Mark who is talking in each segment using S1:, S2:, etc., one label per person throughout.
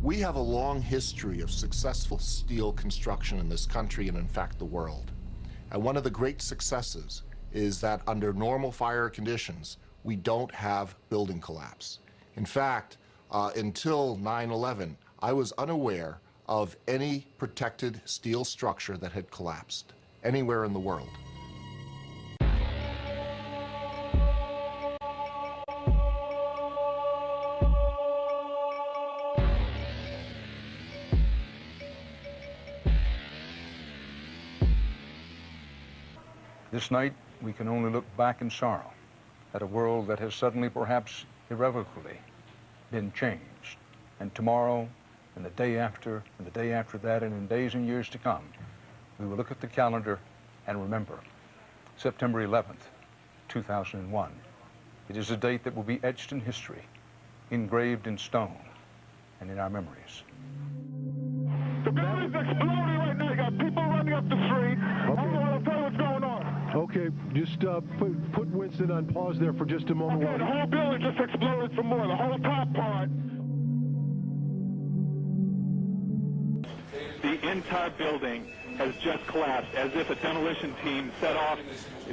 S1: We have a long history of successful steel construction in this country and, in fact, the world. And one of the great successes is that under normal fire conditions, we don't have building collapse. In fact, until 9/11, I was unaware of any protected steel structure that had collapsed anywhere in the world.
S2: This night, we can only look back in sorrow at a world that has suddenly, perhaps irrevocably, been changed. And tomorrow, and the day after, and the day after that, and in days and years to come, we will look at the calendar and remember September 11th, 2001. It is a date that will be etched in history, engraved in stone, and in our memories.
S3: The building's exploding right now. You got people running up the street.
S4: Okay.
S3: I'll tell you what's going on.
S4: Okay, just put Winston on pause there for just a moment.
S3: Okay, the whole building just exploded some more. The whole top part. The entire building has just collapsed, as if a demolition team set off.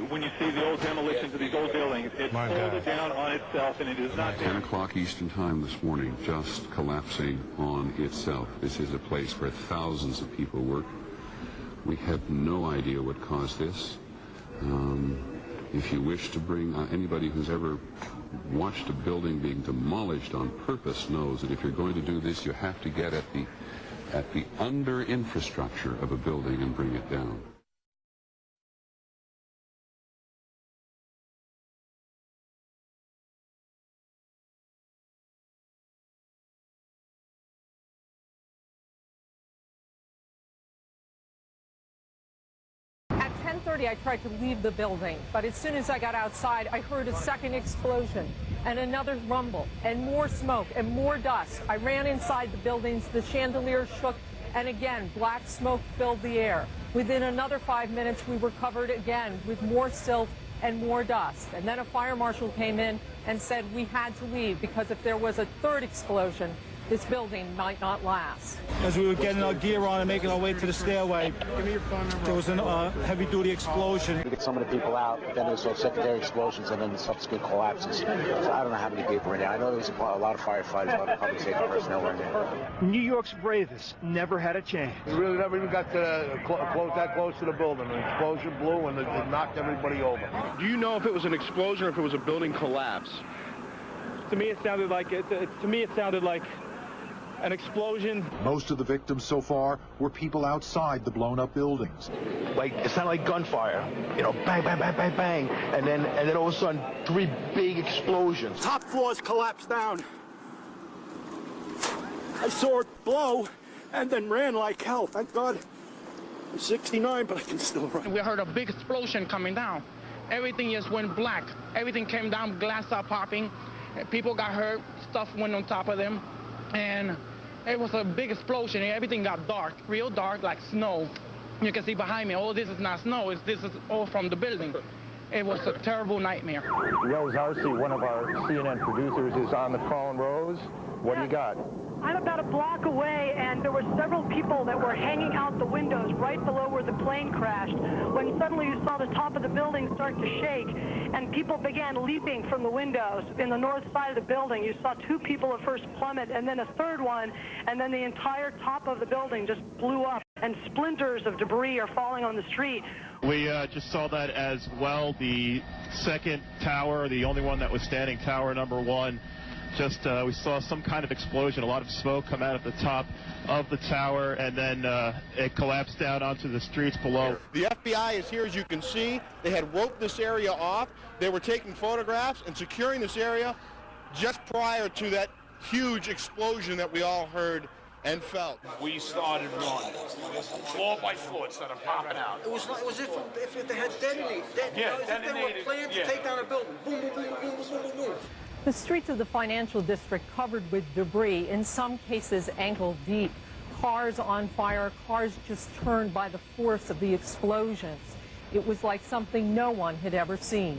S3: When you see the old demolitions of these old buildings, it folded down on itself, and it is not
S5: 10 o'clock Eastern Time this morning, just collapsing on itself. This is a place where thousands of people work. We have no idea what caused this. If you wish to bring anybody who's ever watched a building being demolished on purpose knows that if you're going to do this, you have to get at the under infrastructure of a building and bring it down.
S6: At 10:30, I tried to leave the building, but as soon as I got outside, I heard a second explosion and another rumble and more smoke and more dust. I ran inside the buildings, the chandeliers shook, and again, black smoke filled the air. Within another 5 minutes, we were covered again with more silt and more dust. And then a fire marshal came in and said we had to leave because if there was a third explosion, this building might not last.
S7: As we were getting our gear on and making our way to the stairway, there was a heavy-duty explosion.
S8: We get some of the people out, then there's those secondary explosions and then the subsequent collapses. So I don't know how many people were in there. I know there was a lot of firefighters, a lot of public safety personnel were in there.
S7: New York's bravest never had a chance.
S9: We really never even got to that close to the building. An explosion blew and it knocked everybody over.
S10: Do you know if it was an explosion or if it was a building collapse?
S7: To me, it sounded like an explosion.
S11: Most of the victims so far were people outside the blown-up buildings.
S9: Like, it sounded like gunfire. You know, bang, bang, bang, bang, bang. And then all of a sudden, 3 big explosions.
S12: Top floors collapsed down. I saw it blow and then ran like hell. Thank God. I'm 69, but I can still run.
S13: We heard a big explosion coming down. Everything just went black. Everything came down, glass started popping. People got hurt, stuff went on top of them. And it was a big explosion. Everything got dark, real dark, like snow. You can see behind me, oh, this is not snow. This is all from the building. It was a terrible nightmare.
S14: Rose Arcee, one of our CNN producers, is on the phone. Rose, what do you got?
S15: I'm about a block away, and there were several people that were hanging out the windows right below where the plane crashed, when suddenly you saw the top of the building start to shake, and people began leaping from the windows in the north side of the building. You saw 2 people at first plummet, and then a third one, and then the entire top of the building just blew up, and splinters of debris are falling on the street.
S16: We just saw that as well. The second tower, the only one that was standing, tower number 1, we saw some kind of explosion, a lot of smoke come out of the top of the tower, and then it collapsed down onto the streets below.
S9: The FBI is here, as you can see. They had roped this area off. They were taking photographs and securing this area just prior to that huge explosion that we all heard and felt.
S17: We started running. Floor by floor, it started popping out.
S12: It was if they had detonated.
S17: Yeah,
S12: detonated. They were planned to take down a building. Boom, boom, boom, boom, boom, boom, boom.
S6: The streets of the financial district covered with debris, in some cases ankle deep. Cars on fire, cars just turned by the force of the explosions. It was like something no one had ever seen.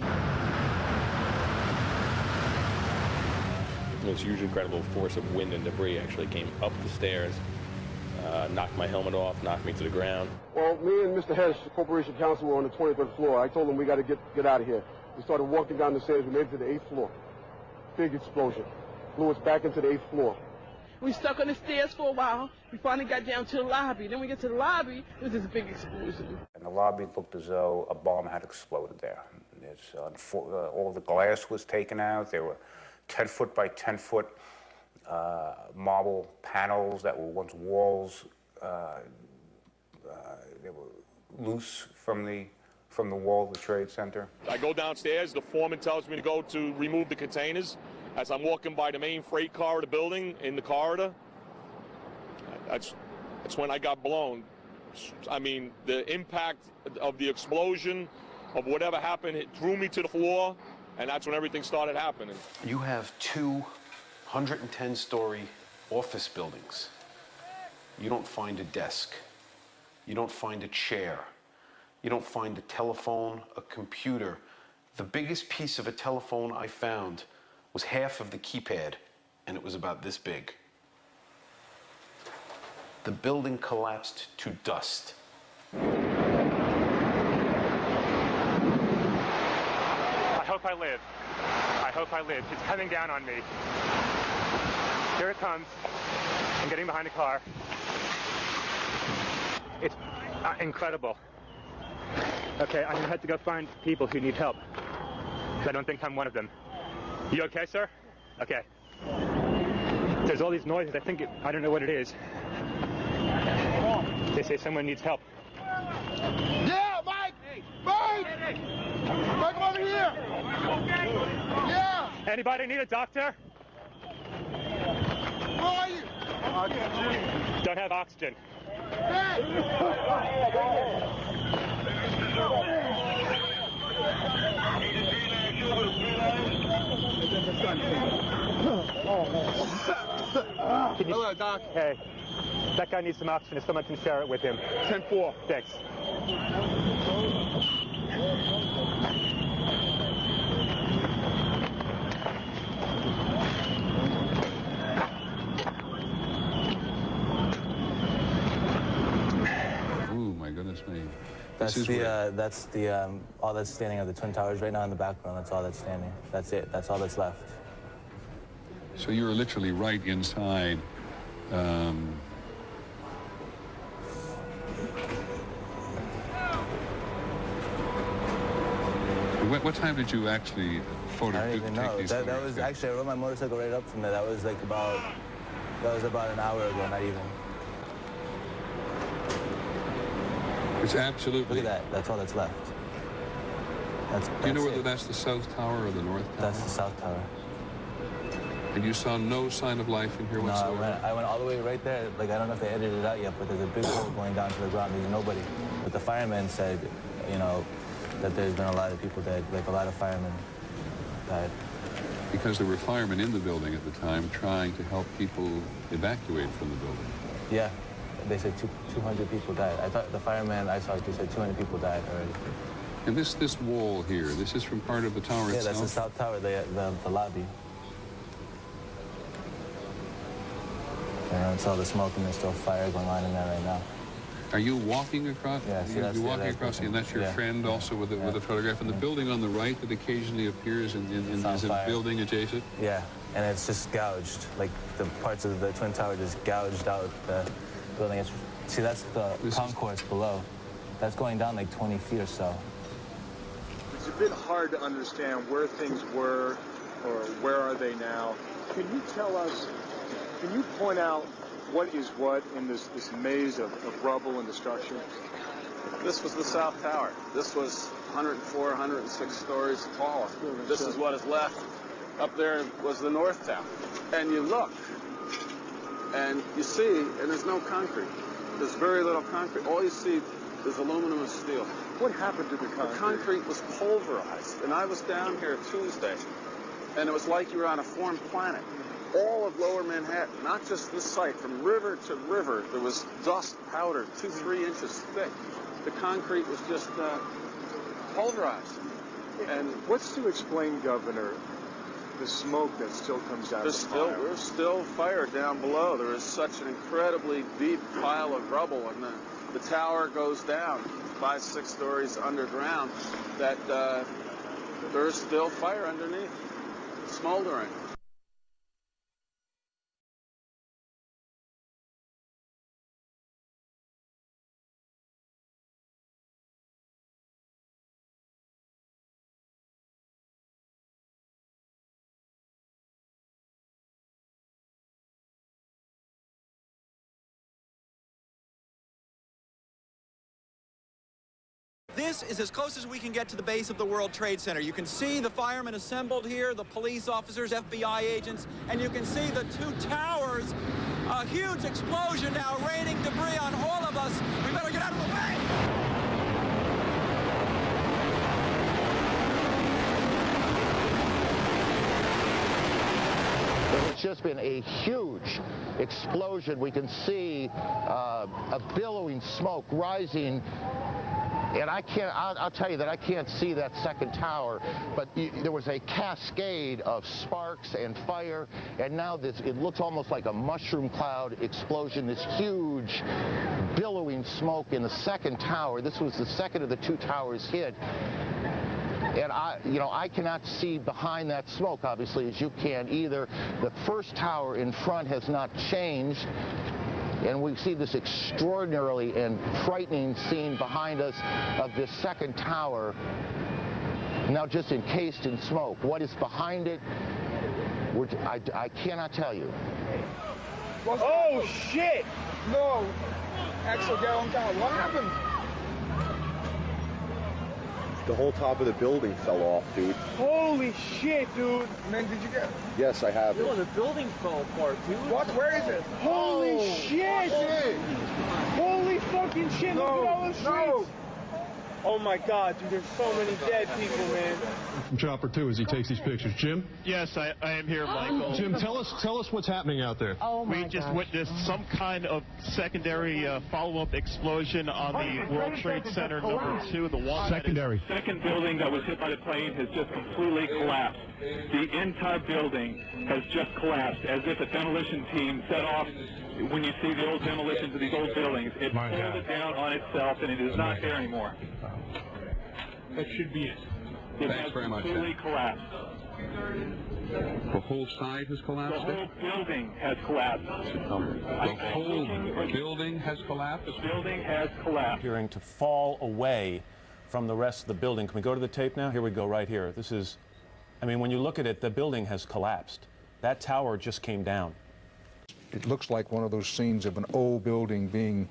S18: this huge, incredible force of wind and debris actually came up the stairs, knocked my helmet off, knocked me to the ground.
S12: Well, me and Mr. Hess, the Corporation Counsel, were on the 23rd floor. I told him we got to get out of here. We started walking down the stairs. We made it to the 8th floor. Big explosion. Blew us back into the 8th floor.
S19: We stuck on the stairs for a while. We finally got down to the lobby. Then we get to the lobby, there was this big explosion.
S20: And the lobby looked as though a bomb had exploded there. All the glass was taken out. There were 10-foot by 10-foot marble panels that were once walls. They were loose from the wall of the Trade Center.
S17: I go downstairs. The foreman tells me to go to remove the containers. As I'm walking by the main freight car of the building, in the corridor, that's when I got blown. I mean, the impact of the explosion, of whatever happened, it threw me to the floor, and that's when everything started happening.
S21: You have 2 110-story office buildings. You don't find a desk. You don't find a chair. You don't find a telephone, a computer. The biggest piece of a telephone I found was half of the keypad, and it was about this big. The building collapsed to dust.
S22: I hope I live. I hope I live. It's coming down on me. Here it comes. I'm getting behind the car. It's incredible. Okay, I'm gonna have to go find people who need help. I don't think I'm one of them. You okay, sir? Okay. There's all these noises. I don't know what it is. They say someone needs help.
S9: Yeah, Mike! Mike! Mike, over here! Yeah!
S22: Anybody need a doctor?
S9: Where are you? Oxygen.
S22: Don't have oxygen.
S9: Hello, Doc.
S22: Hey, that guy needs some oxygen if someone can share it with him.
S9: 10-4.
S22: Thanks.
S5: Oh my goodness me.
S23: That's all that's standing of the Twin Towers right now in the background. That's all that's standing. That's it. That's all that's left.
S5: So you were literally right inside. What time did you actually
S23: I don't even know. That was actually, I rode my motorcycle right up from there. That was about an hour ago, not even.
S5: It's absolutely...
S23: Look at that. That's all that's left.
S5: Do you know whether that's the South Tower or the North Tower?
S23: That's the South Tower.
S5: And you saw no sign of life in here whatsoever?
S23: No, I went all the way right there. Like, I don't know if they edited it out yet, but there's a big hole going down to the ground. There's nobody. But the firemen said, you know, that there's been a lot of people dead, like a lot of firemen died.
S5: Because there were firemen in the building at the time trying to help people evacuate from the building.
S23: Yeah, they said 200 people died. I thought the fireman I saw, they said 200 people died already.
S5: And this wall here, this is from part of the tower itself?
S23: Yeah, that's the South Tower, the lobby. And it's all the smoke and there's still fire going on in there right now.
S5: Are you walking across?
S23: Yeah, see,
S5: you're walking across, and that's your friend also with a photograph. And the building on the right that occasionally appears is a building adjacent?
S23: Yeah, and it's just gouged. Like the parts of the Twin Tower just gouged out the building. See, that's the concourse below. That's going down like 20 feet or so.
S24: It's a bit hard to understand where things were or where are they now. Can you tell us, can you point out what is what in this maze of rubble and destruction?
S25: This was the South Tower. This was 104, 106 stories tall. This is what is left. Up there was the North Tower. And you look, and you see, and there's no concrete. There's very little concrete. All you see is aluminum and steel.
S24: What happened to the concrete?
S25: The concrete was pulverized. And I was down here Tuesday, and it was like you were on a foreign planet. All of Lower Manhattan, not just this site, from river to river, there was dust powder 2-3 inches thick. The concrete was just pulverized.
S24: And what's to explain, Governor, the smoke that still comes out of the fire.
S25: There's still fire down below. There is such an incredibly deep pile of rubble, and the tower goes down 5-6 stories underground, that there is still fire underneath, smoldering.
S1: This is as close as we can get to the base of the World Trade Center. You can see the firemen assembled here, the police officers, FBI agents, and you can see the two towers. A huge explosion now raining debris on all of us. We better get out of the way!
S2: It's just been a huge explosion. We can see a billowing smoke rising. And I'll tell you that I can't see that second tower, but there was a cascade of sparks and fire, and now it looks almost like a mushroom cloud explosion, this huge billowing smoke in the second tower. This was the second of the two towers hit. And I cannot see behind that smoke, obviously, as you can either. The first tower in front has not changed. And we see this extraordinarily and frightening scene behind us of this second tower, now just encased in smoke. What is behind it, I cannot tell you.
S24: Oh, shit! No! Axel, get on down. What happened?
S3: The whole top of the building fell off, dude.
S24: Holy shit, dude! Man, did you get...
S3: Yes, I have it.
S24: the building fell apart, dude. What? Where is it? Holy shit! Holy fucking shit! Look at all the streets! Oh my God, dude, there's so many dead people, man.
S4: From Chopper 2 as he takes these pictures. Jim?
S16: Yes, I am here, Michael.
S4: Jim, tell us what's happening out there.
S16: Oh my We just witnessed some kind of secondary follow-up explosion on the World Trade Center #2, the one
S4: secondary.
S8: Second building that was hit by the plane has just completely collapsed. The entire building has just collapsed, as if a demolition team set off. When you see the old demolitions of these old buildings, it pulled it down on itself, and it is not there anymore.
S24: That should be it.
S8: It
S5: Thanks
S8: has
S5: very much,
S8: completely collapsed.
S5: The whole side has collapsed?
S8: The whole building has collapsed.
S5: The whole building has collapsed?
S8: The building has collapsed.
S26: Appearing to fall away from the rest of the building. Can we go to the tape now? Here we go, right here. This is, I mean, when you look at it, the building has collapsed. That tower just came down.
S11: It looks like one of those scenes of an old building being,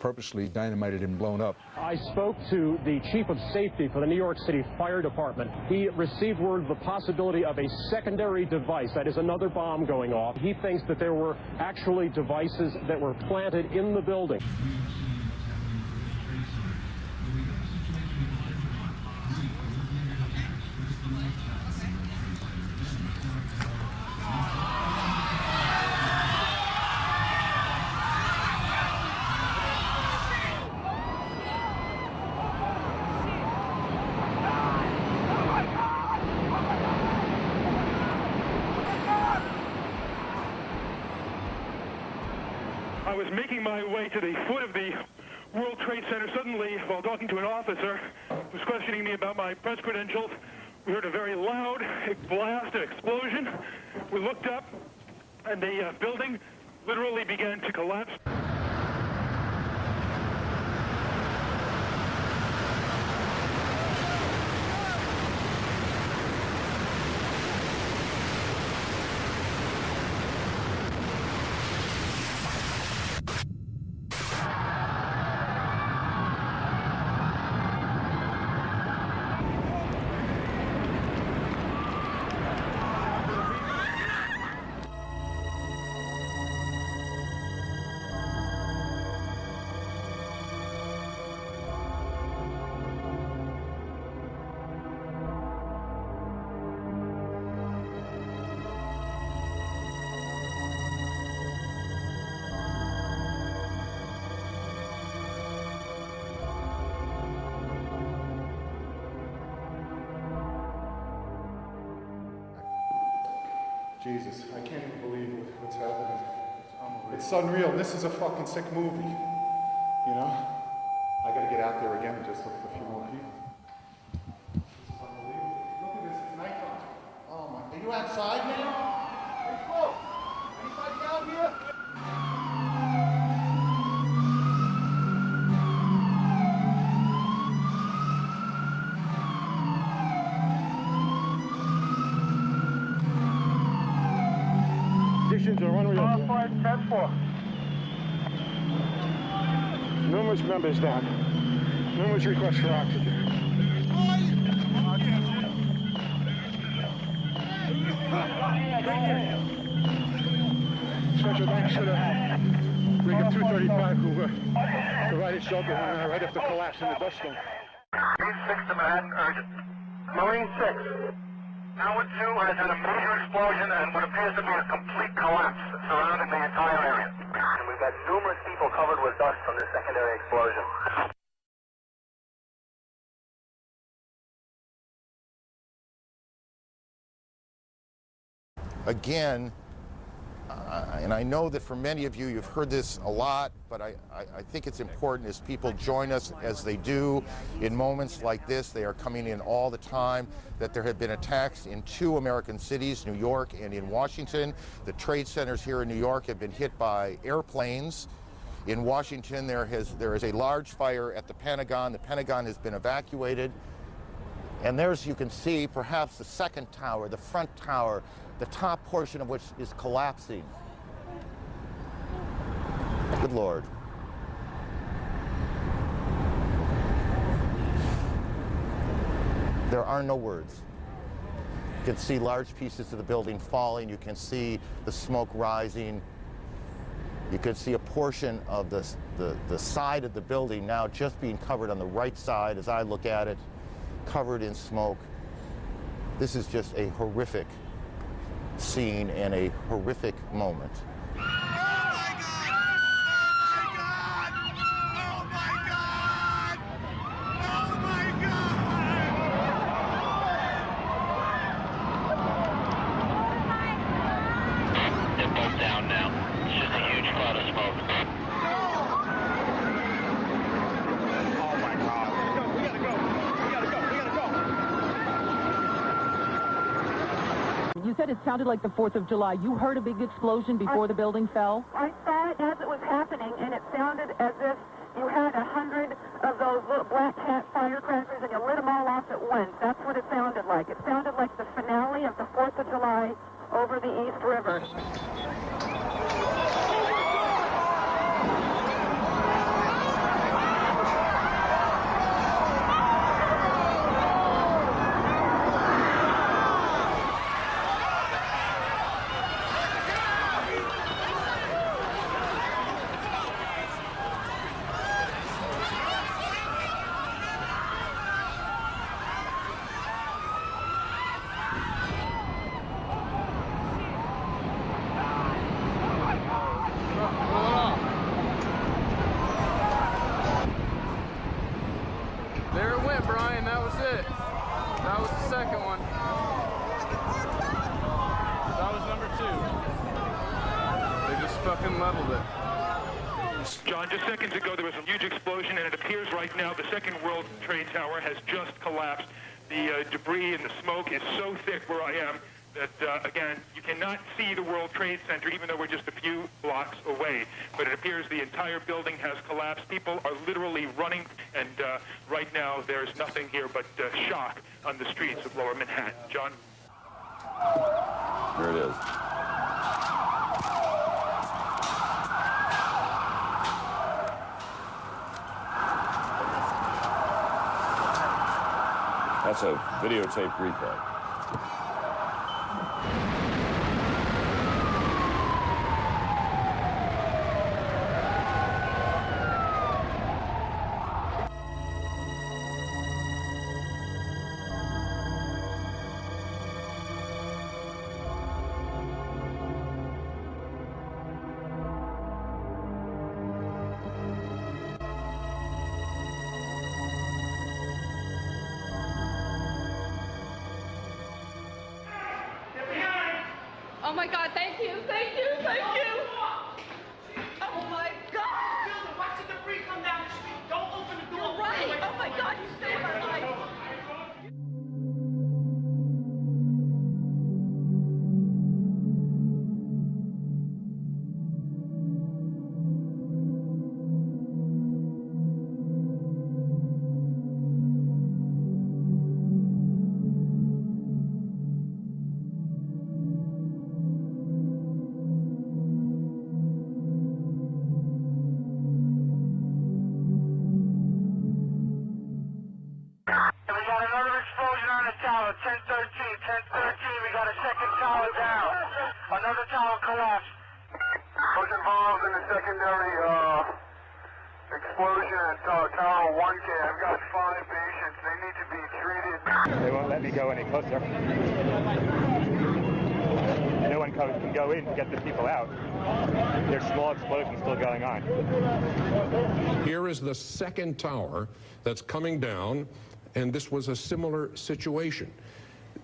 S11: purposely dynamited and blown up.
S27: I spoke to the chief of safety for the New York City Fire Department. He received word of the possibility of a secondary device, that is another bomb going off. He thinks that there were actually devices that were planted in the building.
S8: I was making my way to the foot of the World Trade Center. Suddenly, while talking to an officer who was questioning me about my press credentials, we heard a very loud blast, an explosion. We looked up, and the building literally began to collapse.
S6: Jesus, I can't even believe what's happening. It's unreal. This is a fucking sick movie. You know? I gotta get out there again and just look for a few more people. This is unbelievable. Look at this, it's nighttime. Oh my, are you outside now? Hey, folks, anybody out here?
S12: Conditions are unreal.
S6: All flight 10-4.
S12: Numerous members down. Numerous requests for oxygen. Special thanks to the Rig of 235 who provided shelter right after collapse in the dust storm.
S7: Marine 6 to Manhattan, urgent. Marine 6. Tower 2 has had a major explosion and what appears to be a complete collapse surrounding the entire area. And we've got numerous people covered with dust from this secondary explosion.
S2: Again, and I know that for many of you, you've heard this a lot, but I think it's important as people join us as they do in moments like this. They are coming in all the time, that there have been attacks in 2 American cities, New York and in Washington. The trade centers here in New York have been hit by airplanes. In Washington, there is a large fire at the Pentagon. The Pentagon has been evacuated. And there's, you can see, perhaps the second tower, the front tower, the top portion of which is collapsing. Good Lord. There are no words. You can see large pieces of the building falling. You can see the smoke rising. You can see a portion of the side of the building now just being covered on the right side as I look at it, covered in smoke. This is just a horrific scene and a horrific moment.
S10: You said it sounded like the 4th of July. You heard a big explosion before the building fell?
S13: I saw it as it was happening, and it sounded as if you had 100 of those little black cat firecrackers and you lit them all off at once. That's what it sounded like. It sounded like the finale of the 4th of July over the East River.
S14: There it went, Brian. That was it. That was the second one. That was number 2. They just fucking leveled it.
S8: John, just seconds ago there was a huge explosion, and it appears right now the second World Trade Tower has just collapsed. The debris and the smoke is so thick where I am that, again, you cannot see the World Trade Center, even though we're just a few blocks away. But it appears the entire building has collapsed. People are literally running, and right now there's nothing here but shock on the streets of Lower Manhattan. John?
S15: There it is. That's a videotaped replay.
S9: my God, thank you, thank you, thank you. Oh my God.
S17: Watch the debris come down the street. Don't open the door.
S9: You're right. Oh my God, you saved my life.
S7: Another tower collapsed. Was involved in a secondary explosion at Tower 1K. I've got 5 patients. They need to be treated.
S18: They won't let me go any closer. No one can go in to get the people out. There's small explosions still going on.
S19: Here is the second tower that's coming down, and this was a similar situation.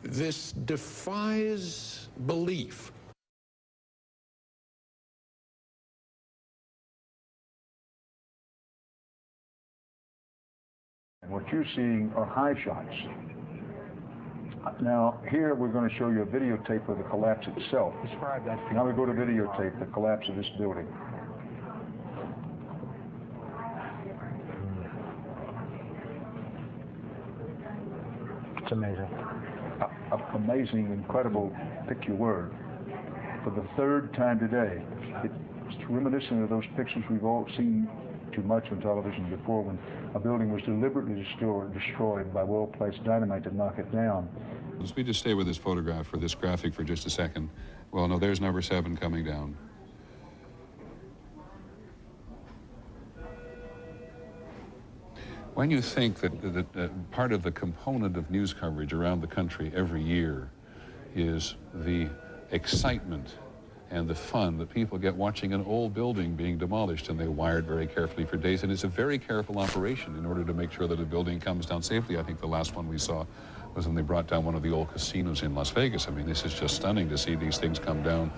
S19: This defies belief.
S20: And what you're seeing are high shots. Now, here we're going to show you a videotape of the collapse itself. Describe that. Now we go to videotape the collapse of this building.
S18: It's amazing.
S20: Amazing, incredible, pick your word. For the third time today, it's reminiscent of those pictures we've all seen too much on television before, when a building was deliberately destroyed by well-placed dynamite to knock it down.
S5: Let's just stay with this photograph for this graphic for just a second. Well, no, there's number 7 coming down. When you think that part of the component of news coverage around the country every year is the excitement and the fun that people get watching an old building being demolished, and they wire it very carefully for days, and it's a very careful operation in order to make sure that a building comes down safely. I think the last one we saw was when they brought down one of the old casinos in Las Vegas. I mean, this is just stunning to see these things come down.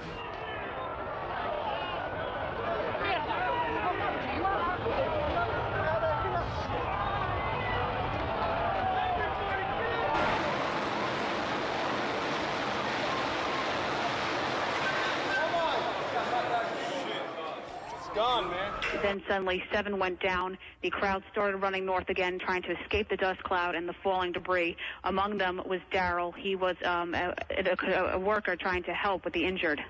S17: Gone, man.
S21: Then suddenly 7 went down. The crowd started running north again, trying to escape the dust cloud and the falling debris. Among them was Daryl. He was a worker trying to help with the injured.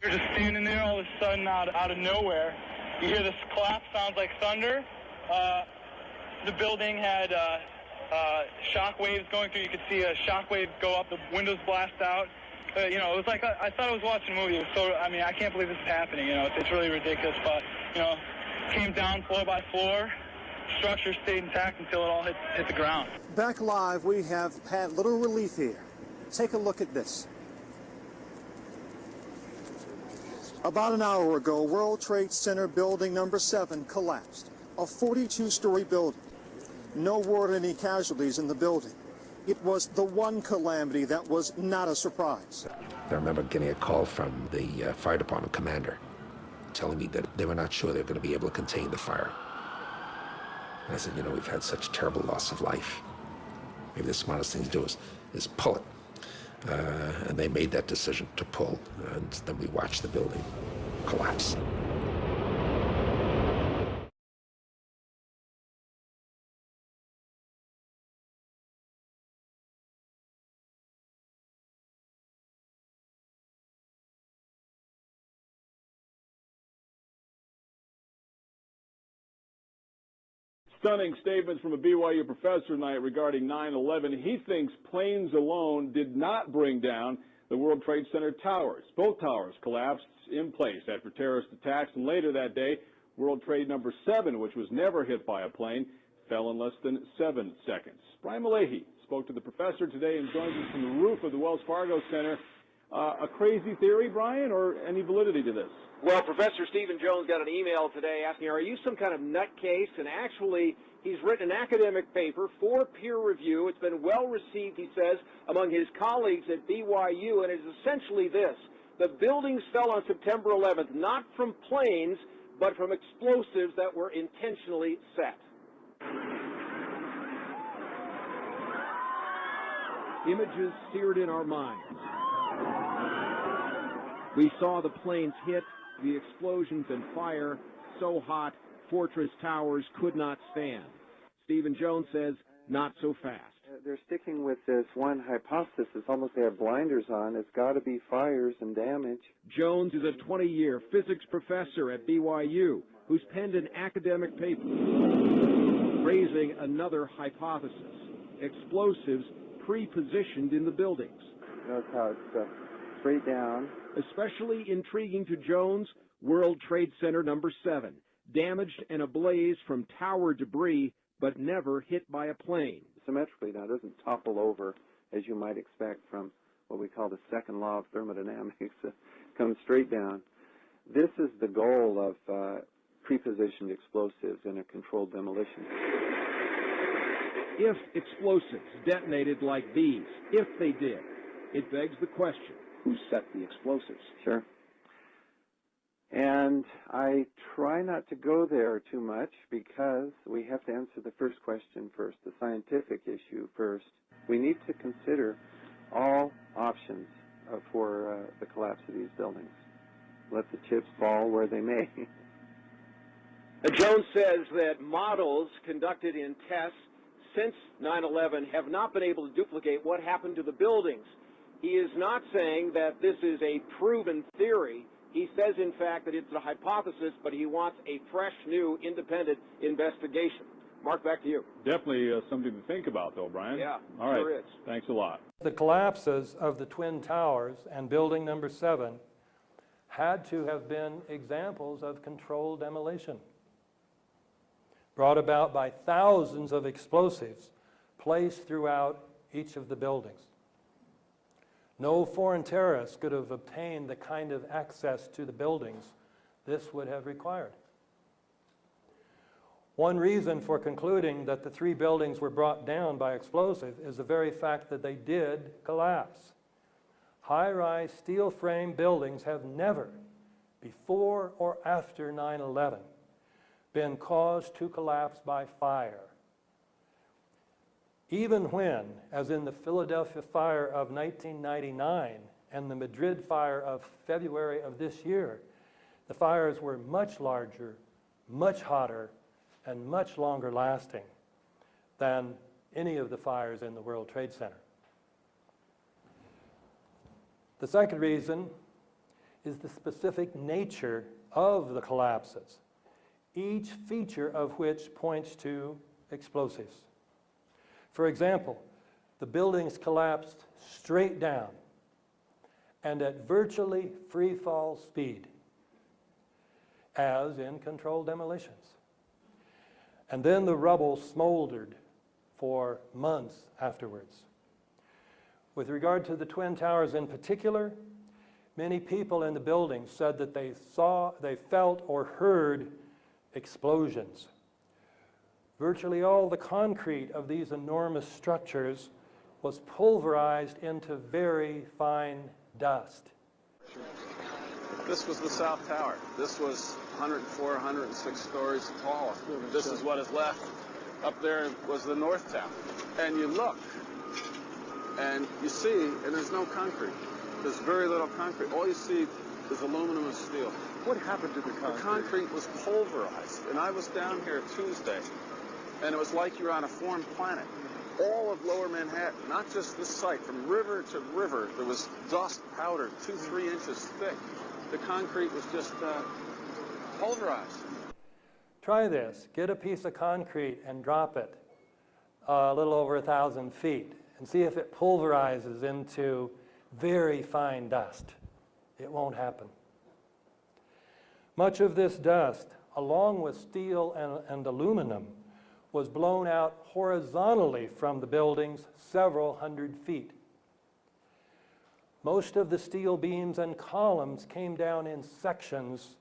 S17: You're just standing there all of a sudden out of nowhere. You hear this collapse, sounds like thunder. The building had shock waves going through. You could see a shock wave go up, the windows blast out. You know, it was like I thought I was watching a movie. It was so, I mean, I can't believe this is happening. You know, it's really ridiculous. But, you know, came down floor by floor. Structure stayed intact until it all hit the ground.
S22: Back live, we have had little relief here. Take a look at this. About an hour ago, World Trade Center building number 7 collapsed. A 42-story building. No word of any casualties in the building. It was the one calamity that was not a surprise.
S28: I remember getting a call from the fire department commander telling me that they were not sure they were going to be able to contain the fire. And I said, you know, we've had such terrible loss of life. Maybe the smartest thing to do is pull it. And they made that decision to pull, and then we watched the building collapse.
S29: Stunning statements from a BYU professor tonight regarding 9/11. He thinks planes alone did not bring down the World Trade Center towers. Both towers collapsed in place after terrorist attacks, and later that day, World Trade number 7, which was never hit by a plane, fell in less than 7 seconds. Brian Malahy spoke to the professor today and joins us from the roof of the Wells Fargo Center. A crazy theory, Brian, or any validity to this?
S30: Well, Professor Stephen Jones got an email today asking, are you some kind of nutcase? And actually, he's written an academic paper for peer review. It's been well received, he says, among his colleagues at BYU, and it is essentially this. The buildings fell on September 11th, not from planes, but from explosives that were intentionally set. Images seared in our minds. We saw the planes hit, the explosions and fire, so hot, Fortress Towers could not stand. Stephen Jones says, not so fast.
S1: They're sticking with this one hypothesis. It's almost they have blinders on. It's got to be fires and damage.
S30: Jones is a 20-year physics professor at BYU who's penned an academic paper raising another hypothesis. Explosives pre-positioned in the buildings.
S1: Notice how it's straight down.
S30: Especially intriguing to Jones, World Trade Center number 7, damaged and ablaze from tower debris, but never hit by a plane.
S1: Symmetrically now, it doesn't topple over as you might expect from what we call the second law of thermodynamics. It comes straight down. This is the goal of pre-positioned explosives in a controlled demolition.
S30: If explosives detonated like these, if they did, it begs the question, who set the explosives?
S1: Sure. And I try not to go there too much because we have to answer the first question first, the scientific issue first. We need to consider all options for the collapse of these buildings. Let the chips fall where they may.
S30: Jones says that models conducted in tests since 9/11 have not been able to duplicate what happened to the buildings. He is not saying that this is a proven theory. He says, in fact, that it's a hypothesis, but he wants a fresh, new, independent investigation. Mark, back to you.
S29: Definitely something to think about, though, Brian.
S30: Yeah,
S29: all right.
S30: sure is.
S29: Thanks a lot.
S3: The collapses of the Twin Towers and building number 7 had to have been examples of controlled demolition, brought about by thousands of explosives placed throughout each of the buildings. No foreign terrorists could have obtained the kind of access to the buildings this would have required. One reason for concluding that the 3 buildings were brought down by explosive is the very fact that they did collapse. High-rise steel frame buildings have never, before or after 9/11, been caused to collapse by fire. Even when, as in the Philadelphia fire of 1999 and the Madrid fire of February of this year, the fires were much larger, much hotter, and much longer lasting than any of the fires in the World Trade Center. The second reason is the specific nature of the collapses, each feature of which points to explosives. For example, the buildings collapsed straight down and at virtually free fall speed, as in controlled demolitions. And then the rubble smoldered for months afterwards. With regard to the Twin Towers in particular, many people in the building said that they felt or heard explosions. Virtually all the concrete of these enormous structures was pulverized into very fine dust.
S14: This was the South Tower. This was 104, 106 stories tall. This is what is left. Up there was the North Tower. And you look, and you see, and there's no concrete. There's very little concrete. All you see is aluminum and steel.
S29: What happened to the concrete?
S14: The concrete was pulverized. And I was down here Tuesday, and it was like you're on a foreign planet. All of Lower Manhattan, not just this site, from river to river, there was dust powder 2-3 inches thick. The concrete was just pulverized.
S3: Try this. Get a piece of concrete and drop it a little over 1,000 feet and see if it pulverizes into very fine dust. It won't happen. Much of this dust, along with steel and aluminum, was blown out horizontally from the buildings several hundred feet. Most of the steel beams and columns came down in sections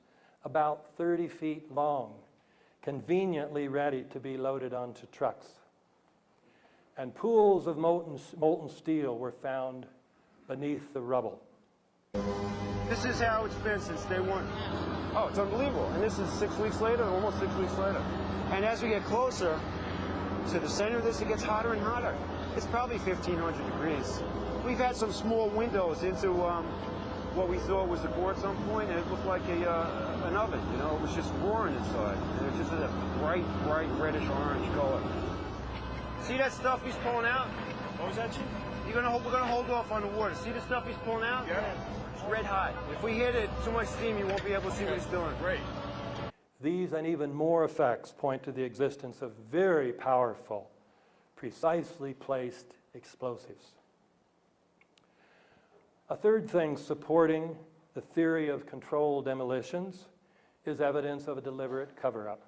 S3: about 30 feet long, conveniently ready to be loaded onto trucks. And pools of molten steel were found beneath the rubble.
S4: This is how it's been since day one. Oh, it's unbelievable. And this is 6 weeks later, almost 6 weeks later. And as we get closer to the center of this, it gets hotter and hotter. It's probably 1,500 degrees. We've had some small windows into what we thought was the core at some point, and it looked like an oven, you know? It was just roaring inside. And it just had a bright, bright reddish-orange color. See that stuff he's pulling out? What was that, Chief? We're gonna hold off on the water. See the stuff he's pulling out? Yeah. It's red hot. If we hit it too much steam, you won't be able to see what he's doing. Great.
S3: These and even more effects point to the existence of very powerful, precisely placed explosives. A third thing supporting the theory of controlled demolitions is evidence of a deliberate cover-up.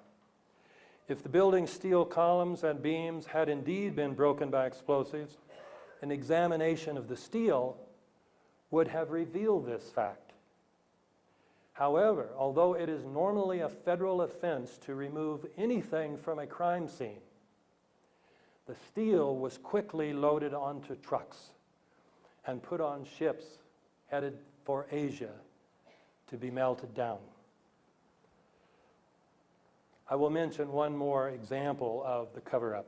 S3: If the building's steel columns and beams had indeed been broken by explosives, an examination of the steel would have revealed this fact. However, although it is normally a federal offense to remove anything from a crime scene, the steel was quickly loaded onto trucks and put on ships headed for Asia to be melted down. I will mention one more example of the cover-up.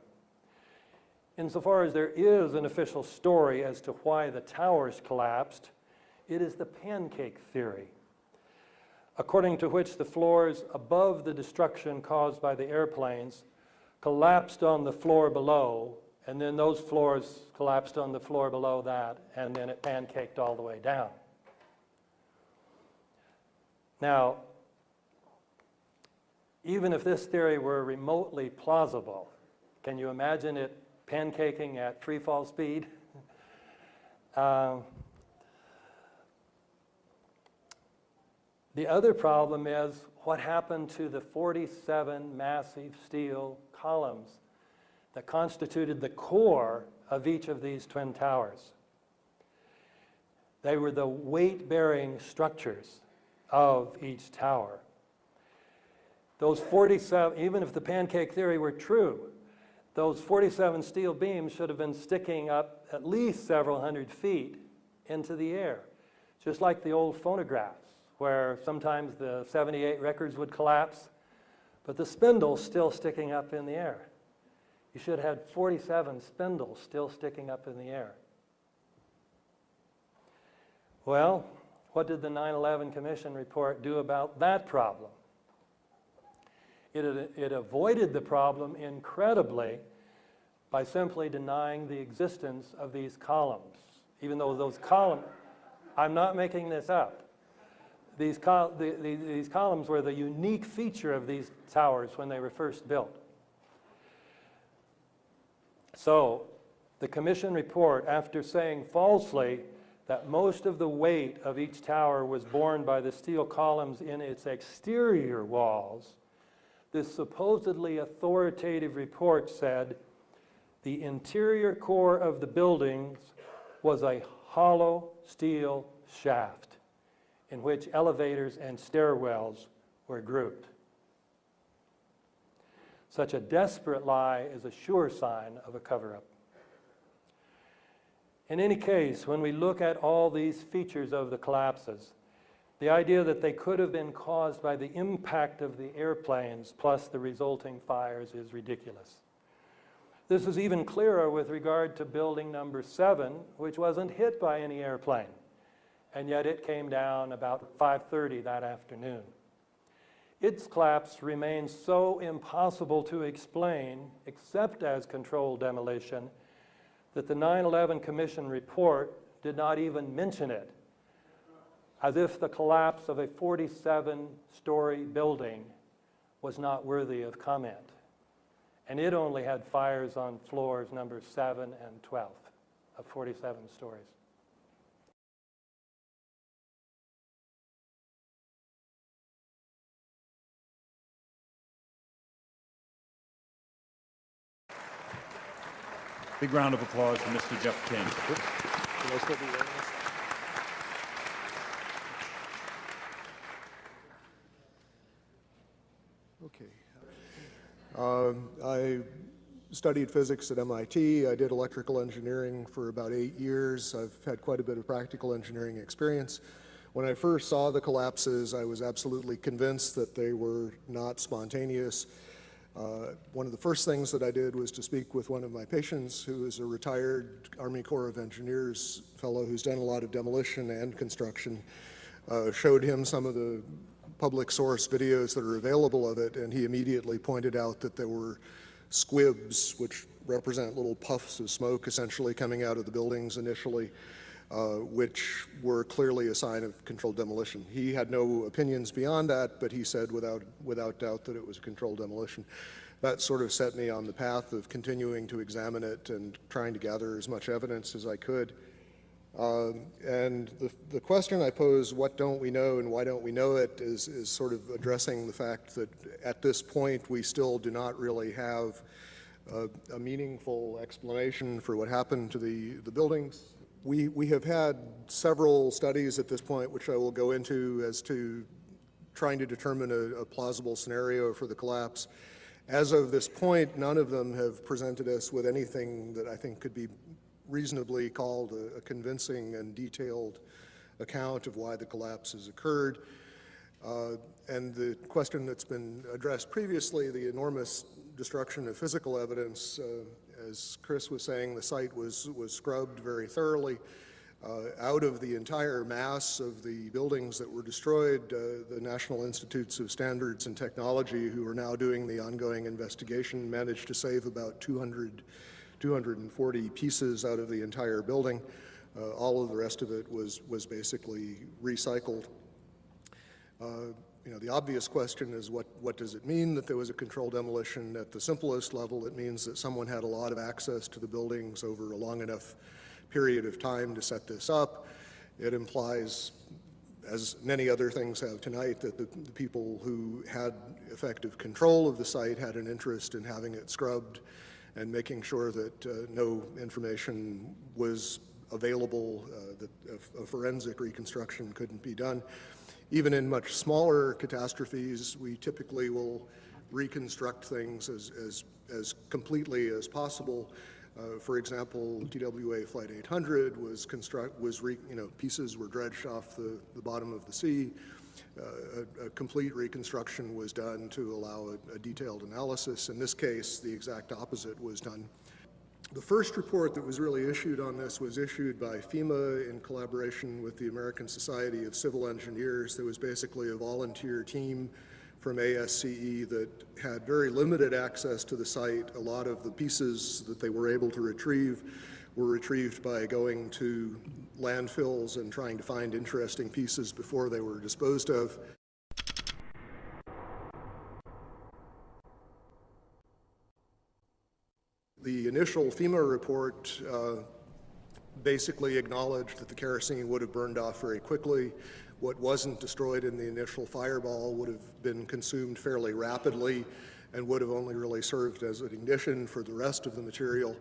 S3: Insofar as there is an official story as to why the towers collapsed, it is the pancake theory, according to which the floors above the destruction caused by the airplanes collapsed on the floor below, and then those floors collapsed on the floor below that, and then it pancaked all the way down. Now, even if this theory were remotely plausible, can you imagine it pancaking at free fall speed? The other problem is what happened to the 47 massive steel columns that constituted the core of each of these twin towers. They were the weight-bearing structures of each tower. Those 47, even if the pancake theory were true, those 47 steel beams should have been sticking up at least several hundred feet into the air, just like the old phonographs, where sometimes the 78 records would collapse, but the spindle's still sticking up in the air. You should have had 47 spindles still sticking up in the air. Well, what did the 9/11 Commission report do about that problem? It avoided the problem incredibly by simply denying the existence of these columns, even though those columns, I'm not making this up. These columns were the unique feature of these towers when they were first built. So the Commission report, after saying falsely that most of the weight of each tower was borne by the steel columns in its exterior walls, this supposedly authoritative report said the interior core of the buildings was a hollow steel shaft in which elevators and stairwells were grouped. Such a desperate lie is a sure sign of a cover-up. In any case, when we look at all these features of the collapses, the idea that they could have been caused by the impact of the airplanes plus the resulting fires is ridiculous. This is even clearer with regard to building number 7, which wasn't hit by any airplane, and yet it came down about 5:30 that afternoon. Its collapse remains so impossible to explain, except as controlled demolition, that the 9/11 Commission report did not even mention it, as if the collapse of a 47-story building was not worthy of comment. And it only had fires on floors number 7 and 12 of 47 stories.
S6: Big round of applause for Mr. Jeff King.
S11: Okay. I studied physics at MIT. I did electrical engineering for about 8 years. I've had quite a bit of practical engineering experience. When I first saw the collapses, I was absolutely convinced that they were not spontaneous. One of the first things that I did was to speak with one of my patients, who is a retired Army Corps of Engineers fellow who's done a lot of demolition and construction. Showed him some of the public source videos that are available of it, and he immediately pointed out that there were squibs, which represent little puffs of smoke essentially coming out of the buildings initially, which were clearly a sign of controlled demolition. He had no opinions beyond that, but he said without doubt that it was a controlled demolition. That sort of set me on the path of continuing to examine it and trying to gather as much evidence as I could. And the question I pose, what don't we know and why don't we know it, is sort of addressing the fact that at this point we still do not really have a meaningful explanation for what happened to the buildings. We have had several studies at this point, which I will go into, as to trying to determine a plausible scenario for the collapse. As of this point, none of them have presented us with anything that I think could be reasonably called a convincing and detailed account of why the collapse has occurred. And the question that's been addressed previously, the enormous destruction of physical evidence, as Chris was saying, the site was scrubbed very thoroughly. Out of the entire mass of the buildings that were destroyed, the National Institutes of Standards and Technology, who are now doing the ongoing investigation, managed to save about 240 pieces out of the entire building. All of the rest of it was basically recycled. The obvious question is what does it mean that there was a controlled demolition? At the simplest level, it means that someone had a lot of access to the buildings over a long enough period of time to set this up. It implies, as many other things have tonight, that the people who had effective control of the site had an interest in having it scrubbed and making sure that no information was available, that a forensic reconstruction couldn't be done. Even in much smaller catastrophes, we typically will reconstruct things as completely as possible. For example, TWA Flight 800 pieces were dredged off the bottom of the sea. A complete reconstruction was done to allow a detailed analysis. In this case, the exact opposite was done. The first report that was really issued on this was issued by FEMA in collaboration with the American Society of Civil Engineers. There was basically a volunteer team from ASCE that had very limited access to the site. A lot of the pieces that they were able to retrieve were retrieved by going to landfills and trying to find interesting pieces before they were disposed of. The initial FEMA report basically acknowledged that the kerosene would have burned off very quickly. What wasn't destroyed in the initial fireball would have been consumed fairly rapidly and would have only really served as an ignition for the rest of the material.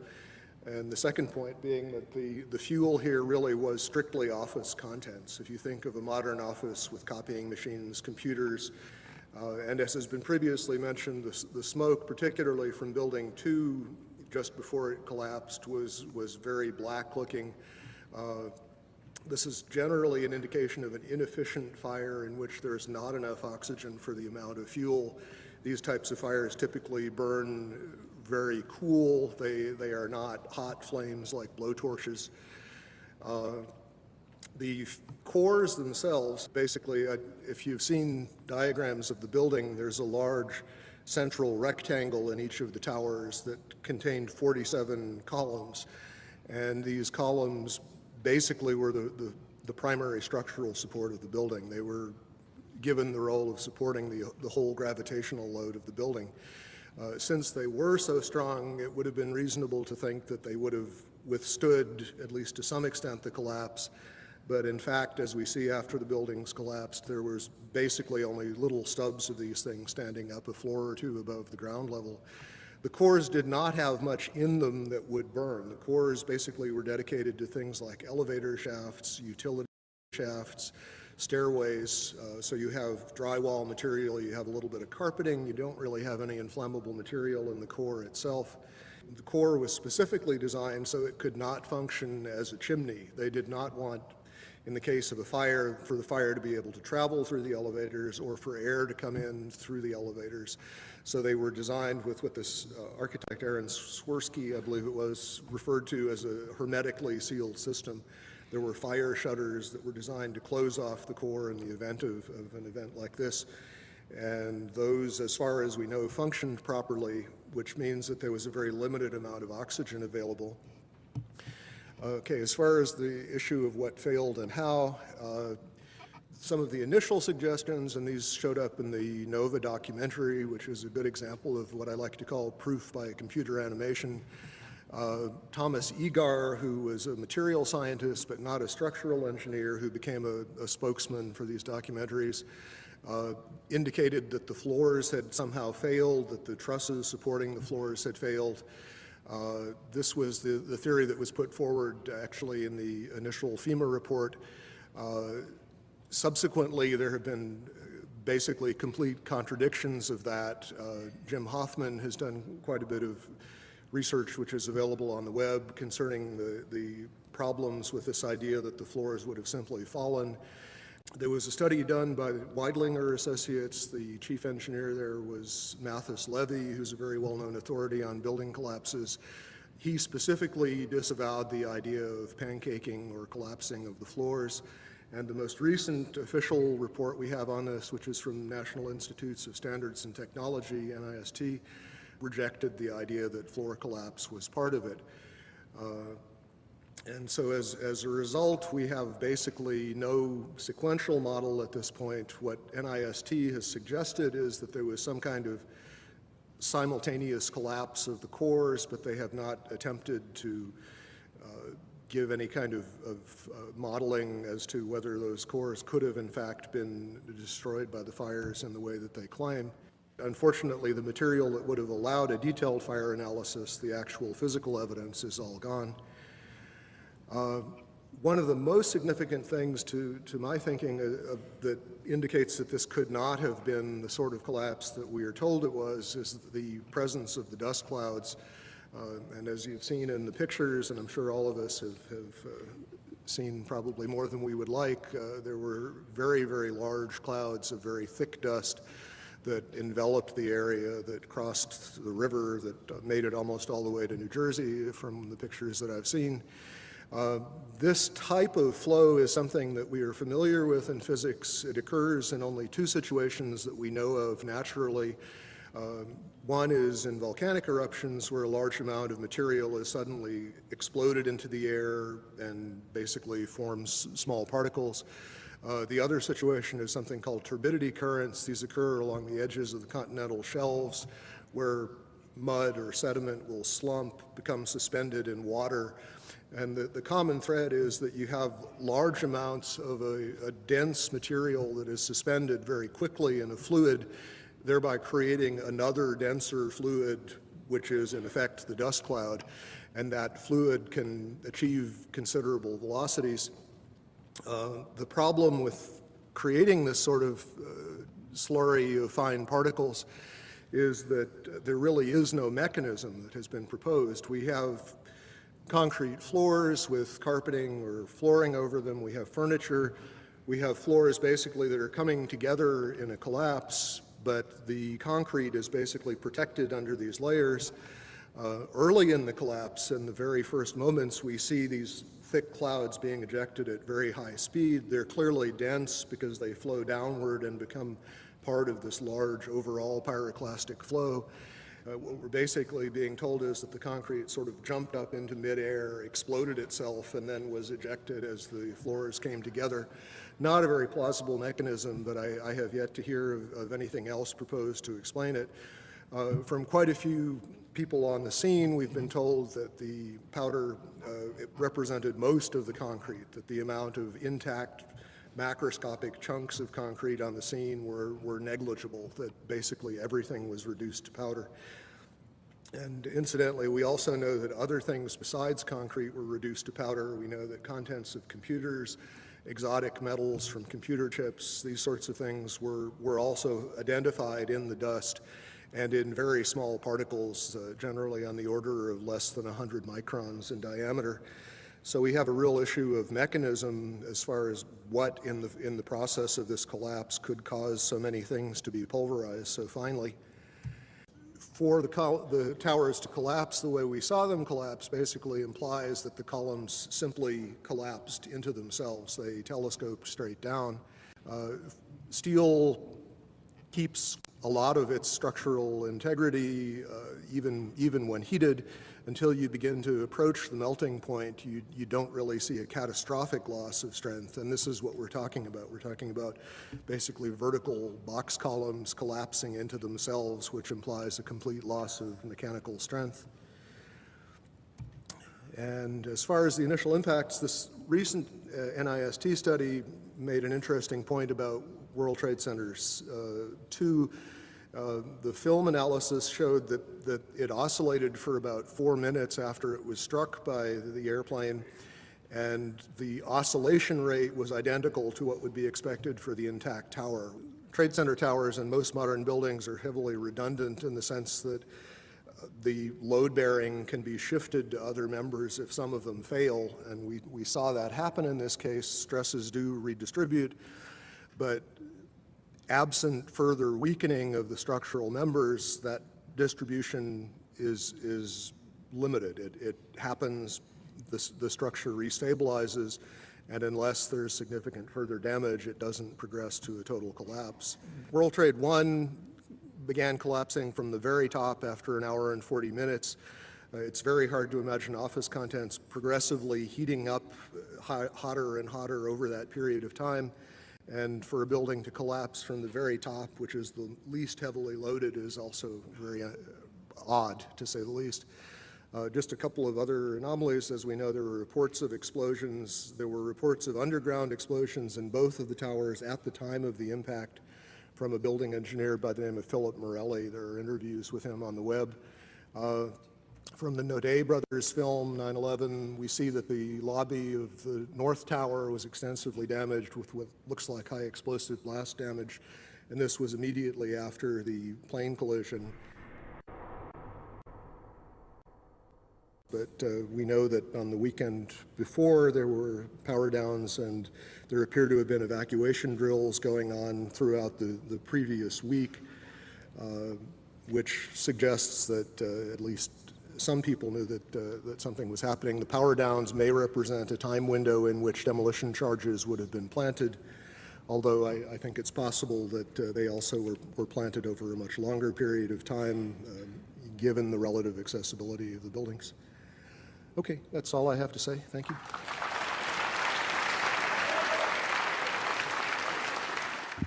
S11: And the second point being that the fuel here really was strictly office contents. If you think of a modern office with copying machines, computers, and as has been previously mentioned, the smoke, particularly from Building 2, just before it collapsed, was very black looking. This is generally an indication of an inefficient fire in which there's not enough oxygen for the amount of fuel. These types of fires typically burn very cool. They are not hot flames like blowtorches. The cores themselves, basically, if you've seen diagrams of the building, there's a large central rectangle in each of the towers that contained 47 columns. And these columns basically were the primary structural support of the building. They were given the role of supporting the whole gravitational load of the building. Since they were so strong, it would have been reasonable to think that they would have withstood, at least to some extent, the collapse. But in fact, as we see after the buildings collapsed, there was basically only little stubs of these things standing up a floor or two above the ground level. The cores did not have much in them that would burn. The cores basically were dedicated to things like elevator shafts, utility shafts, stairways. So you have drywall material, you have a little bit of carpeting, you don't really have any inflammable material in the core itself. The core was specifically designed so it could not function as a chimney. They did not want in the case of a fire, for the fire to be able to travel through the elevators or for air to come in through the elevators. So they were designed with what this architect Aaron Swirsky, I believe it was, referred to as a hermetically sealed system. There were fire shutters that were designed to close off the core in the event of an event like this. And those, as far as we know, functioned properly, which means that there was a very limited amount of oxygen available. Okay, as far as the issue of what failed and how, some of the initial suggestions, and these showed up in the NOVA documentary, which is a good example of what I like to call proof by computer animation. Thomas Egar, who was a material scientist but not a structural engineer, who became a spokesman for these documentaries, indicated that the floors had somehow failed, that the trusses supporting the floors had failed. This was the theory that was put forward actually in the initial FEMA report. Subsequently, there have been basically complete contradictions of that. Jim Hoffman has done quite a bit of research which is available on the web concerning the problems with this idea that the floors would have simply fallen. There was a study done by Weidlinger Associates. The chief engineer there was Mathis Levy, who's a very well-known authority on building collapses. He specifically disavowed the idea of pancaking or collapsing of the floors. And the most recent official report we have on this, which is from National Institutes of Standards and Technology, NIST, rejected the idea that floor collapse was part of it. And so as a result, we have basically no sequential model at this point. What NIST has suggested is that there was some kind of simultaneous collapse of the cores, but they have not attempted to give any kind of modeling as to whether those cores could have in fact been destroyed by the fires in the way that they claim. Unfortunately, the material that would have allowed a detailed fire analysis, the actual physical evidence, is all gone. One of the most significant things to my thinking that indicates that this could not have been the sort of collapse that we are told it was is the presence of the dust clouds. And as you've seen in the pictures, and I'm sure all of us have seen probably more than we would like, there were very, very large clouds of very thick dust that enveloped the area, that crossed the river, that made it almost all the way to New Jersey from the pictures that I've seen. This type of flow is something that we are familiar with in physics. It occurs in only two situations that we know of naturally. One is in volcanic eruptions, where a large amount of material is suddenly exploded into the air and basically forms small particles. The other situation is something called turbidity currents. These occur along the edges of the continental shelves, where mud or sediment will slump, become suspended in water. And the common thread is that you have large amounts of a dense material that is suspended very quickly in a fluid, thereby creating another denser fluid, which is in effect the dust cloud. And that fluid can achieve considerable velocities. The problem with creating this sort of slurry of fine particles is that there really is no mechanism that has been proposed. We have concrete floors with carpeting or flooring over them. We have furniture. We have floors basically that are coming together in a collapse, but the concrete is basically protected under these layers. Early in the collapse, in the very first moments, we see these thick clouds being ejected at very high speed. They're clearly dense because they flow downward and become part of this large overall pyroclastic flow. What we're basically being told is that the concrete sort of jumped up into midair, exploded itself, and then was ejected as the floors came together. Not a very plausible mechanism, but I have yet to hear of anything else proposed to explain it. From quite a few people on the scene, we've been told that the powder it represented most of the concrete, that the amount of intact macroscopic chunks of concrete on the scene were negligible, that basically everything was reduced to powder. And incidentally, we also know that other things besides concrete were reduced to powder. We know that contents of computers, exotic metals from computer chips, these sorts of things were also identified in the dust and in very small particles, generally on the order of less than 100 microns in diameter. So we have a real issue of mechanism as far as what in the process of this collapse could cause so many things to be pulverized so finely. For the towers to collapse the way we saw them collapse basically implies that the columns simply collapsed into themselves. They telescoped straight down. Steel keeps a lot of its structural integrity, even when heated, until you begin to approach the melting point. You don't really see a catastrophic loss of strength, and this is what we're talking about. We're talking about basically vertical box columns collapsing into themselves, which implies a complete loss of mechanical strength. And as far as the initial impacts, this recent NIST study made an interesting point about World Trade Centers 2. The film analysis showed that it oscillated for about 4 minutes after it was struck by the airplane, and the oscillation rate was identical to what would be expected for the intact tower. Trade Center towers and most modern buildings are heavily redundant in the sense that the load bearing can be shifted to other members if some of them fail, and we saw that happen in this case. Stresses do redistribute, but absent further weakening of the structural members, that distribution is limited. It happens, the structure restabilizes, and unless there's significant further damage, it doesn't progress to a total collapse. World Trade 1 began collapsing from the very top after an hour and 40 minutes. It's very hard to imagine office contents progressively heating up hotter and hotter over that period of time. And for a building to collapse from the very top, which is the least heavily loaded, is also very odd, to say the least. Just a couple of other anomalies. As we know, there were reports of explosions. There were reports of underground explosions in both of the towers at the time of the impact from a building engineer by the name of Philip Morelli. There are interviews with him on the web. From the Naudet brothers film, 9/11, we see that the lobby of the North Tower was extensively damaged with what looks like high explosive blast damage, and this was immediately after the plane collision. But we know that on the weekend before, there were power downs, and there appear to have been evacuation drills going on throughout the previous week, which suggests that at least some people knew that something was happening. The power downs may represent a time window in which demolition charges would have been planted, although I think it's possible that they also were planted over a much longer period of time, given the relative accessibility of the buildings. Okay, that's all I have to say. Thank you.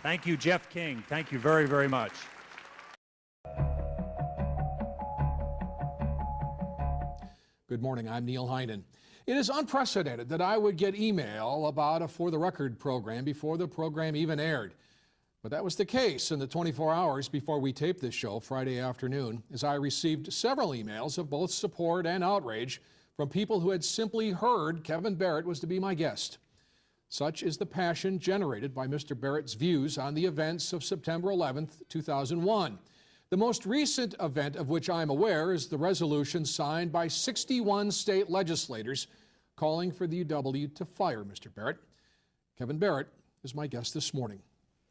S6: Thank you, Jeff King. Thank you very, very much.
S2: Good morning, I'm Neil Heinen. It is unprecedented that I would get email about a For the Record program before the program even aired. But that was the case in the 24 hours before we taped this show Friday afternoon, as I received several emails of both support and outrage from people who had simply heard Kevin Barrett was to be my guest. Such is the passion generated by Mr. Barrett's views on the events of September 11th, 2001. The most recent event of which I am aware is the resolution signed by 61 state legislators calling for the UW to fire Mr. Barrett. Kevin Barrett is my guest this morning.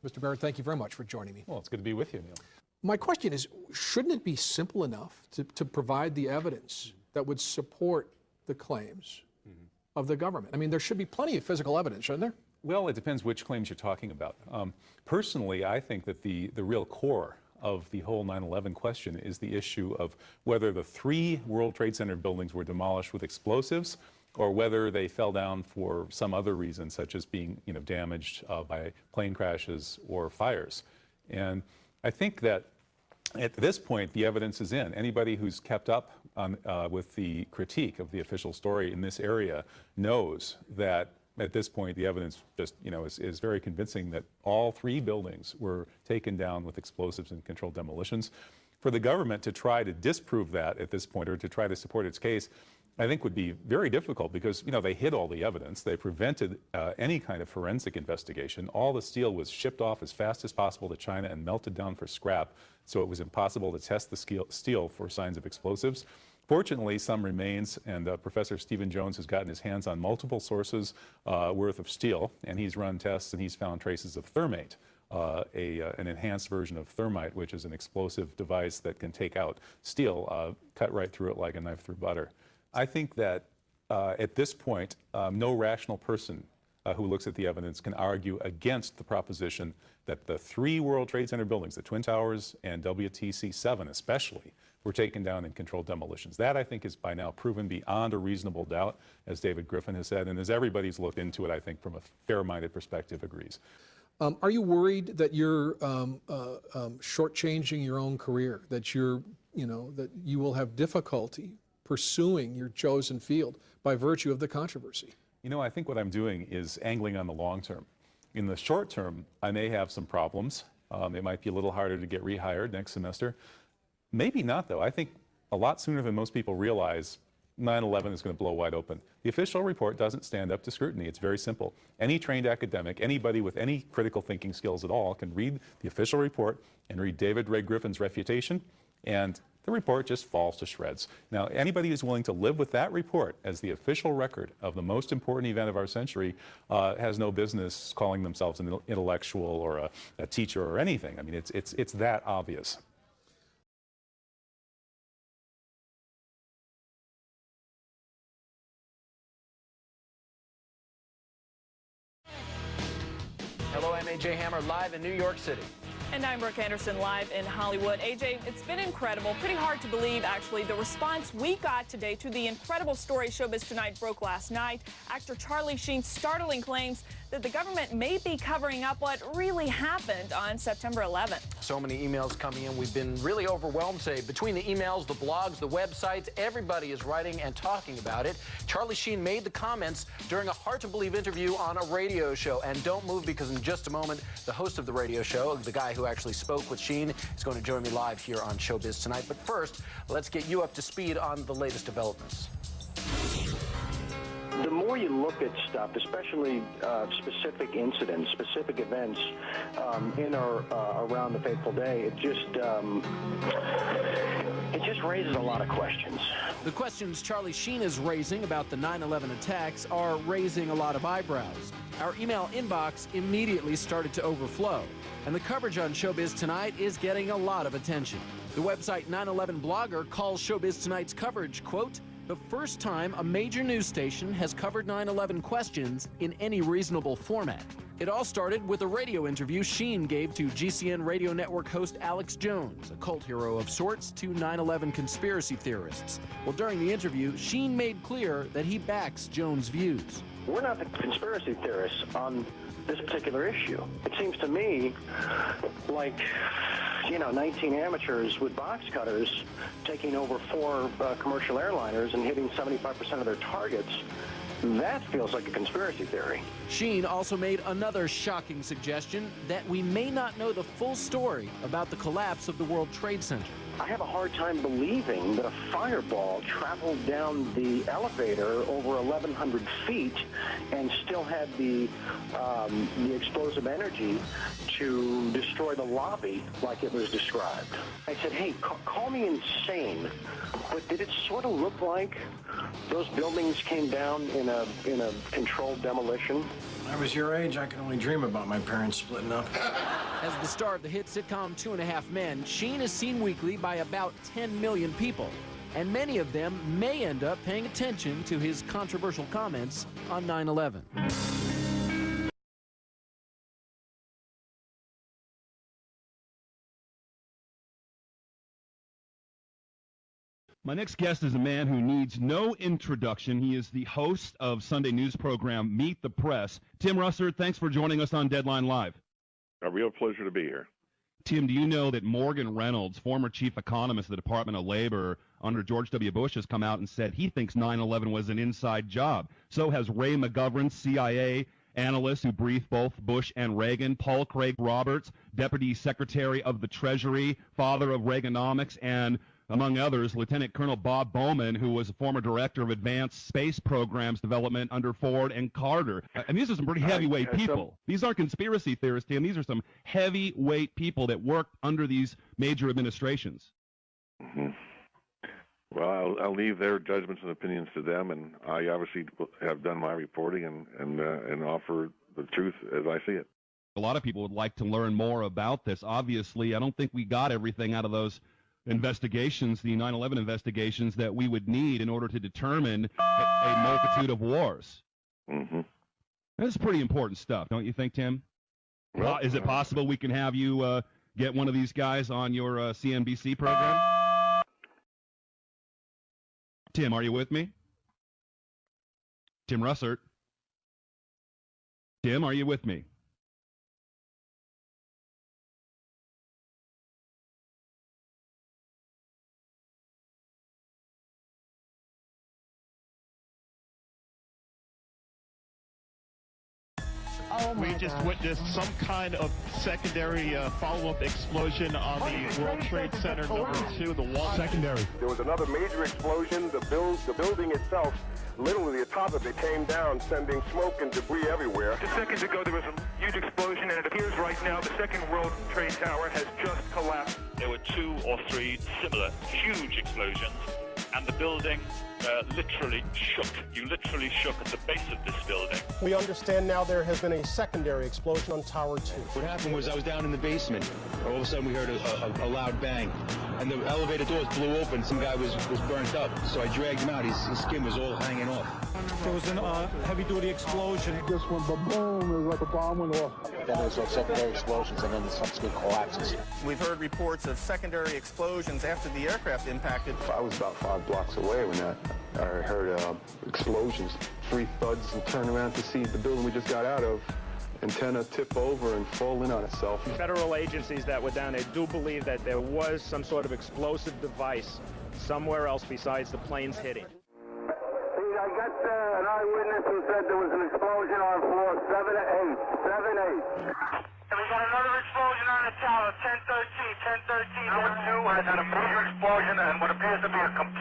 S2: Mr. Barrett, thank you very much for joining me.
S10: Well, it's good to be with you, Neil.
S2: My question is, shouldn't it be simple enough to provide the evidence that would support the claims of the government? I mean, there should be plenty of physical evidence, shouldn't there?
S10: Well, it depends which claims you're talking about. Personally, I think that the real core of the whole 9/11 question is the issue of whether the 3 World Trade Center buildings were demolished with explosives or whether they fell down for some other reason, such as being damaged by plane crashes or fires. And I think that at this point, the evidence is in. Anybody who's kept up with the critique of the official story in this area knows that at this point, the evidence just, is very convincing that all 3 buildings were taken down with explosives and controlled demolitions. For the government to try to disprove that at this point, or to try to support its case, I think would be very difficult because, they hid all the evidence. They prevented any kind of forensic investigation. All the steel was shipped off as fast as possible to China and melted down for scrap, so it was impossible to test the steel for signs of explosives. Fortunately, some remains, and Professor Stephen Jones has gotten his hands on multiple sources worth of steel, and he's run tests and he's found traces of thermate, an enhanced version of thermite, which is an explosive device that can take out steel, cut right through it like a knife through butter. I think that at this point, no rational person who looks at the evidence can argue against the proposition that the 3 World Trade Center buildings, the Twin Towers and WTC-7 especially, were taken down in controlled demolitions. That, I think, is by now proven beyond a reasonable doubt, as David Griffin has said, and as everybody's looked into it, I think, from a fair-minded perspective, agrees.
S2: Are you worried that you're shortchanging your own career, that that you will have difficulty pursuing your chosen field by virtue of the controversy?
S10: You know, I think what I'm doing is angling on the long term. In the short term, I may have some problems. It might be a little harder to get rehired next semester. Maybe not, though. I think a lot sooner than most people realize 9/11 is going to blow wide open. The official report doesn't stand up to scrutiny. It's very simple. Any trained academic, anybody with any critical thinking skills at all, can read the official report and read David Ray Griffin's refutation, and the report just falls to shreds. Now, anybody who's willing to live with that report as the official record of the most important event of our century has no business calling themselves an intellectual or a teacher or anything. I mean, it's that obvious.
S8: Hello, I'm AJ Hammer, live in New York City.
S12: And I'm Brooke Anderson, live in Hollywood. AJ, it's been incredible, pretty hard to believe, actually, the response we got today to the incredible story Showbiz Tonight broke last night. Actor Charlie Sheen's startling claims that the government may be covering up what really happened on September 11th.
S8: So many emails coming in. We've been really overwhelmed today. Between the emails, the blogs, the websites, everybody is writing and talking about it. Charlie Sheen made the comments during a hard-to-believe interview on a radio show. And don't move, because in just a moment, the host of the radio show, the guy who actually spoke with Sheen, is going to join me live here on Showbiz Tonight. But first, let's get you up to speed on the latest developments.
S13: The more you look at stuff, especially specific incidents, specific events in or around the fateful day, it just raises a lot of questions.
S8: The questions Charlie Sheen is raising about the 9/11 attacks are raising a lot of eyebrows. Our email inbox immediately started to overflow, and the coverage on Showbiz Tonight is getting a lot of attention. The website 9/11 Blogger calls Showbiz Tonight's coverage, quote, the first time a major news station has covered 9/11 questions in any reasonable format. It all started with a radio interview Sheen gave to GCN radio network host Alex Jones, a cult hero of sorts to 9/11 conspiracy theorists. Well, during the interview, Sheen made clear that he backs Jones' views.
S13: We're not the conspiracy theorists on this particular issue. It seems to me like, 19 amateurs with box cutters taking over 4 commercial airliners and hitting 75% of their targets. That feels like a conspiracy theory.
S8: Sheen also made another shocking suggestion that we may not know the full story about the collapse of the World Trade Center.
S13: I have a hard time believing that a fireball traveled down the elevator over 1,100 feet and still had the explosive energy to destroy the lobby like it was described. I said, hey, call me insane, but did it sort of look like those buildings came down in a controlled demolition?
S15: When I was your age, I could only dream about my parents splitting up.
S8: As the star of the hit sitcom 2.5 Men, Sheen is seen weekly by about 10 million people, and many of them may end up paying attention to his controversial comments on 9/11.
S16: My next guest is a man who needs no introduction. He is the host of Sunday news program Meet the Press. Tim Russert, thanks for joining us on Deadline Live.
S23: A real pleasure to be here.
S16: Tim, do you know that Morgan Reynolds, former chief economist of the Department of Labor under George W. Bush, has come out and said he thinks 9/11 was an inside job? So has Ray McGovern, CIA analyst who briefed both Bush and Reagan, Paul Craig Roberts, Deputy Secretary of the Treasury, father of Reaganomics, and among others, Lieutenant Colonel Bob Bowman, who was a former director of advanced space programs development under Ford and Carter. And these are some pretty heavyweight people. These aren't conspiracy theorists, Tim. These are some heavyweight people that worked under these major administrations.
S23: Mm-hmm. Well, I'll leave their judgments and opinions to them, and I obviously have done my reporting and offer the truth as I see it.
S16: A lot of people would like to learn more about this. Obviously, I don't think we got everything out of those investigations, the 9/11 investigations, that we would need in order to determine a multitude of wars.
S23: Mm-hmm.
S16: That's pretty important stuff, don't you think, Tim?
S23: Well,
S16: is it possible we can have you get one of these guys on your CNBC program? Tim, are you with me? Tim Russert. Tim, are you with me?
S5: We just witnessed some kind of secondary follow-up explosion on the World Trade Center #2, the wall.
S7: Secondary. There was another major explosion. The building itself, literally the top of it came down, sending smoke and debris everywhere.
S9: Just seconds ago, there was a huge explosion, and it appears right now the second World Trade Tower has just collapsed. There were 2 or 3 similar huge explosions, and the building literally shook. You literally shook at the base of this building.
S7: We understand now there has been a secondary explosion on Tower 2.
S18: What happened was I was down in the basement. All of a sudden we heard a loud bang. And the elevator doors blew open. Some guy was burnt up. So I dragged him out. His skin was all hanging off.
S7: There was a heavy-duty explosion. Just went boom, it was like a bomb went off.
S18: Then there was secondary explosions and then the subsequent collapses.
S19: We've heard reports of secondary explosions after the aircraft impacted.
S7: I was about 5 blocks away when I heard explosions. 3 thuds and turned around to see the building we just got out of. Antenna tip over and fall in on itself.
S20: Federal agencies that were down there do believe that there was some sort of explosive device somewhere else besides the planes hitting.
S7: I got an eyewitness who said there was an explosion on floor 7-8. 7-8.
S9: And we got another explosion on the tower, 1013. Number 2 has had a major explosion and what appears to be a complete